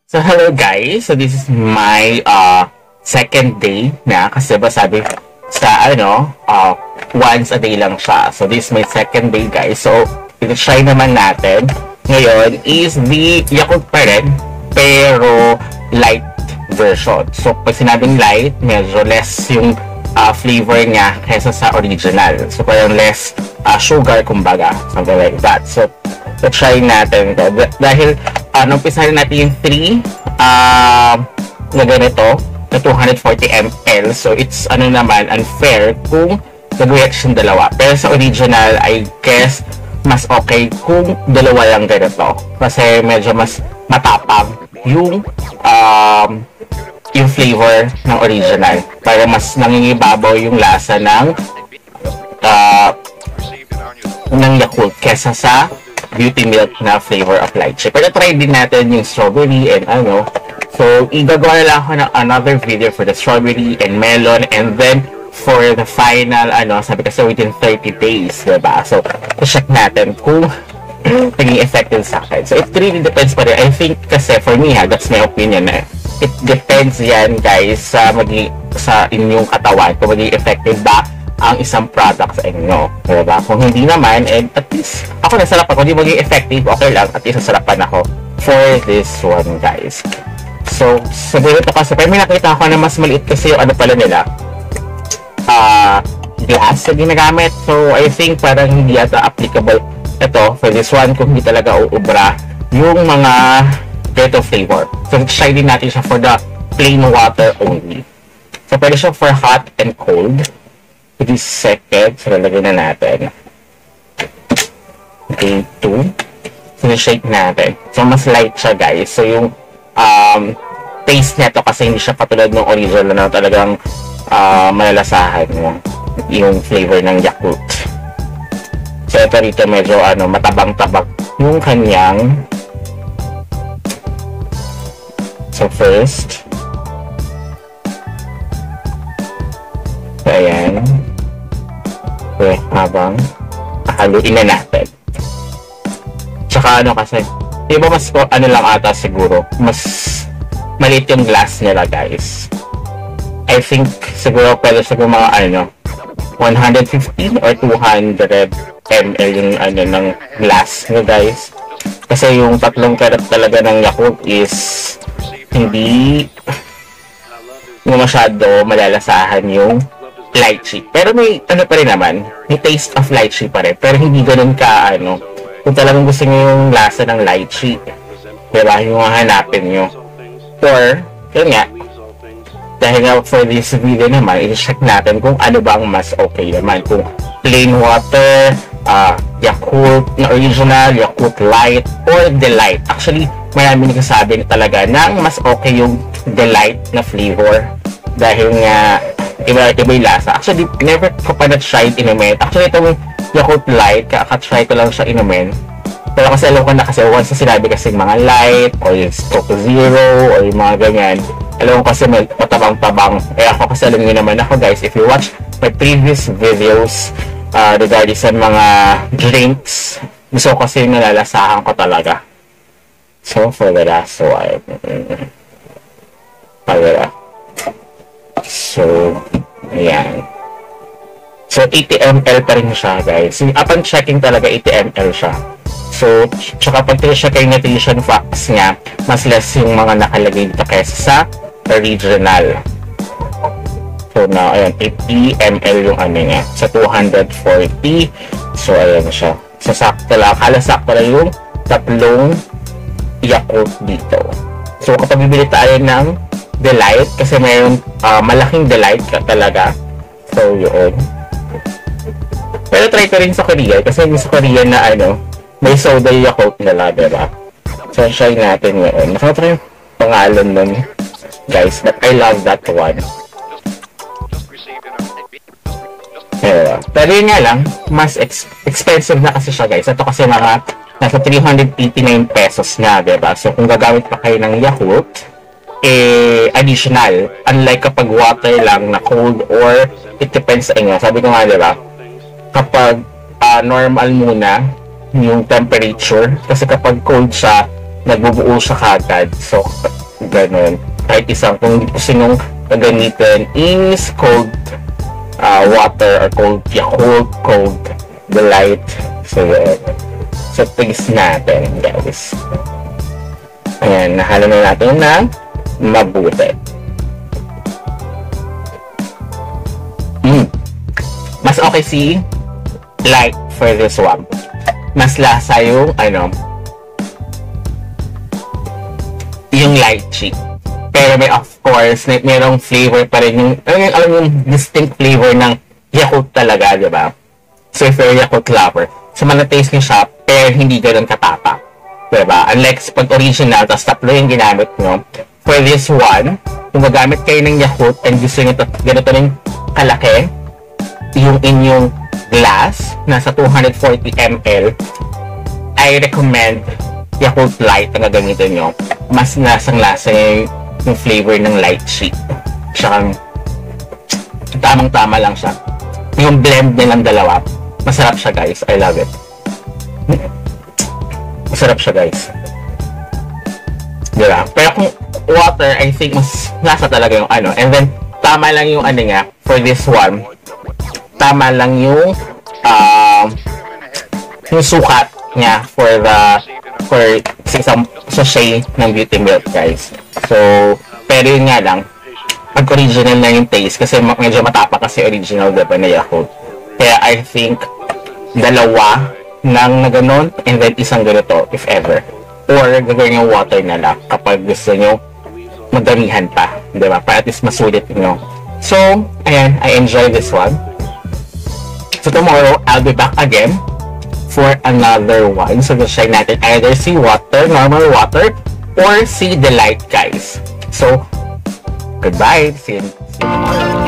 So hello guys, so this is my second day na kasi ba sabi sa once a day lang siya. So this is my second day guys. So ito-try naman natin ngayon is the Yakult pa rin pero light version. So pag sinabing light, medyo less yung flavor niya kaysa sa original. So parang less sugar kumbaga, something like that. So try natin ito dahil umpisahan natin yung 3 na ganito na 240 ml. So it's naman unfair kung gagawin yung dalawa, pero sa original I guess mas okay kung dalawa lang ganito kasi medyo mas matapang yung flavor ng original, para mas nangingibabaw yung lasa ng Yakult kesa sa beauty milk na flavor of lychee. Pero try din natin yung strawberry and so igagawa na lang ako ng another video for the strawberry and melon, and then for the final sabi kasi within 30 days, diba? So check natin kung naging effective sa akin. So it really depends pa rin. I think kasi for me that's my opinion it depends yan guys sa inyong katawan kung maging effective ba ang isang product sa inyo, diba? Kung hindi naman, and at least ako nasarapan, kung hindi maging effective, okay lang, at least nasarapan ako for this one guys. So sabi ito kasi may nakita ako na mas maliit kasi yung pala nila glass na ginagamit. So I think parang hindi yata applicable ito for this one kung hindi talaga uubra yung mga ganito flavor. So try din natin siya for the plain water only. So pwede siya for hot and cold. This second, so lalagay na natin. Okay, 2. So shake natin. So mas light siya guys. So yung taste nito kasi hindi siya katulad ng original na talagang malalasahan mo yung flavor ng Yakult. So ito rito medyo matabang-tabang yung kanyang. So first, so ayan. Okay, habang haluin na natin. Tsaka kasi iba mas lang ata siguro, mas maliit yung glass nila guys. I think siguro pwede siguro mga 150 or 200 ml yung ng glass nyo guys. Kasi yung tatlong karat talaga ng Yakult is hindi masyado malalasahan yung lychee. Pero may pa rin naman, may taste of lychee pa rin. Pero hindi ganun ka kung talagang gusto nyo yung lasa ng lychee, diba, yung hanapin nyo. Or, yun nga, dahil nga for this video naman, i-check natin kung ano bang mas okay naman. Kung plain water, Yakult na original, Yakult light, or Delight. Actually, marami nagsasabi talaga na mas okay yung Delight na flavor. Dahil nga, iba yung lasa. Actually, never ko pa na-try inumin. Actually, itong Yakult light, kaka-try ko lang siya inumin. Pero kasi alam ko na kasi once na sinabi kasi mga light, or yung Coke Zero, or yung mga ganyan, alam ko kasi matabang-tabang. Ako kasi alam nyo naman ako guys, if you watch my previous videos regarding sa mga drinks, gusto ko kasi nalalasahan ko talaga. So, for the last one, so, ayan. So, 80 ml pa rin siya, guys. Upon checking talaga, 80 ml siya. So, tsaka pag check yung nutrition facts niya, mas less yung mga nakalagay dito kaysa sa original. So, now, ayan, 80 ml yung niya. Sa 240. So, ayan siya. So, sakto lang. Sakto lang yung tatlong Yakult dito. So, kapag bibili tayo ng Delight, kasi mayroon malaking Delight ka talaga. So, yun. Pero try ko rin sa Korea, kasi yung sa Korea na may soda Yakult nila, diba? So, try natin yun. Nakatry yung pangalan nun, guys, but I love that one. Pero yun nga lang, mas expensive na kasi siya guys. Ito kasi mga nasa 389 pesos na, diba? So kung gagamit pa kayo ng Yakult, additional. Unlike kapag water lang na cold, or it depends sa inyo. Sabi ko nga, diba? Kapag normal muna yung temperature, kasi kapag cold siya, nagbubuo siya kagad. So ganun. Kahit isang, kung gusto nyo gagamitin is cold water or cold Yakult, cold Delight. So, so taste natin, guys. Ayan, nahalo na natin ng mabuti. Mas okay si Light for this one. Mas lasa yung yung lychee. Pero may, of course, mayroong flavor pa rin yung, alam yung distinct flavor ng Yakult talaga, di ba? So if you're a Yakult lover, so manataste nyo siya, pero hindi ganun katapak. Di ba? Unlike pag original, tapos tatlo yung ginamit nyo. For this one, kung gagamit kayo ng Yakult and gusto nyo ganito rin kalaki, yung inyong glass, nasa 240 ml, I recommend Yakult Light ang gagamitin nyo. Mas lasang-lasa yung flavor ng lychee. Tsaka, tamang-tama lang siya. Yung blend nilang dalawa, masarap siya, guys. I love it. Masarap siya, guys. Diba? Pero kung water, I think mas lasa talaga yung And then, tama lang yung niya, for this one, tama lang yung sukat niya for isang sachet ng beauty milk, guys. So, pero yun nga lang, pag original na yung taste, kasi medyo matapa kasi original, diba, na Yakult. Kaya I think, dalawa ng na ganon, and then isang ganito, if ever. Or, gagawin yung water na lang, kapag gusto nyo magdamihan pa, diba? Para at least masulit nyo. So, ayan, I enjoy this one. So, tomorrow, I'll be back again for another one. So, try natin either si water, normal water, or si Delight, guys. So, goodbye. See you tomorrow.